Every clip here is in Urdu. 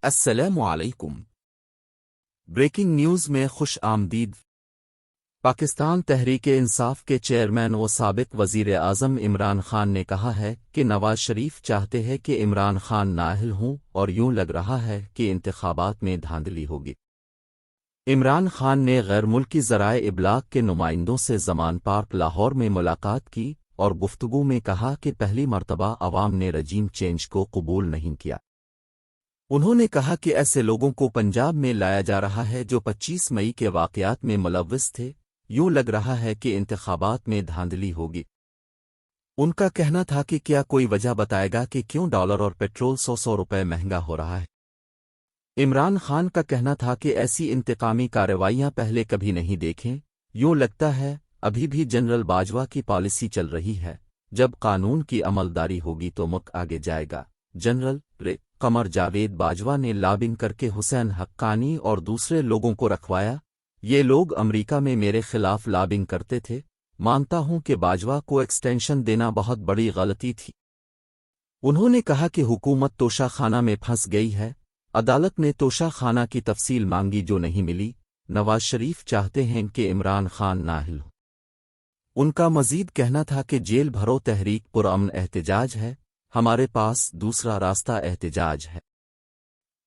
السلام علیکم۔ بریکنگ نیوز میں خوش آمدید۔ پاکستان تحریک انصاف کے چیئرمین و سابق وزیر اعظم عمران خان نے کہا ہے کہ نواز شریف چاہتے ہیں کہ عمران خان نااہل ہوں اور یوں لگ رہا ہے کہ انتخابات میں دھاندلی ہوگی۔ عمران خان نے غیر ملکی ذرائع ابلاغ کے نمائندوں سے زمان پارک لاہور میں ملاقات کی اور گفتگو میں کہا کہ پہلی مرتبہ عوام نے رجیم چینج کو قبول نہیں کیا۔ انہوں نے کہا کہ ایسے لوگوں کو پنجاب میں لایا جا رہا ہے جو 25 مئی کے واقعات میں ملوث تھے، یوں لگ رہا ہے کہ انتخابات میں دھاندلی ہوگی۔ ان کا کہنا تھا کہ کیا کوئی وجہ بتائے گا کہ کیوں ڈالر اور پیٹرول 100 روپے مہنگا ہو رہا ہے۔ عمران خان کا کہنا تھا کہ ایسی انتقامی کارروائیاں پہلے کبھی نہیں دیکھیں، یوں لگتا ہے ابھی بھی جنرل باجوہ کی پالیسی چل رہی ہے، جب قانون کی عملداری ہوگی تو ملک آگے جائے گا۔ جنرل قمر جاوید باجوہ نے لابنگ کر کے حسین حقانی اور دوسرے لوگوں کو رکھوایا۔ یہ لوگ امریکہ میں میرے خلاف لابنگ کرتے تھے۔ مانتا ہوں کہ باجوہ کو ایکسٹینشن دینا بہت بڑی غلطی تھی۔ انہوں نے کہا کہ حکومت توشہ خانہ میں پھنس گئی ہے۔ عدالت نے توشہ خانہ کی تفصیل مانگی جو نہیں ملی۔ نواز شریف چاہتے ہیں کہ عمران خان نااہل ہو۔ ان کا مزید کہنا تھا کہ جیل بھرو تحریک پرامن احتجاج ہے، ہمارے پاس دوسرا راستہ احتجاج ہے۔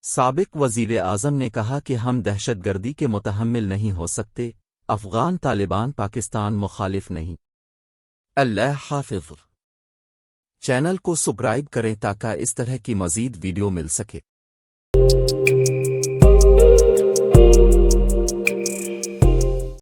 سابق وزیر اعظم نے کہا کہ ہم دہشت گردی کے متحمل نہیں ہو سکتے۔ افغان طالبان پاکستان مخالف نہیں۔ اللہ حافظ۔ چینل کو سبسکرائب کریں تاکہ اس طرح کی مزید ویڈیو مل سکے۔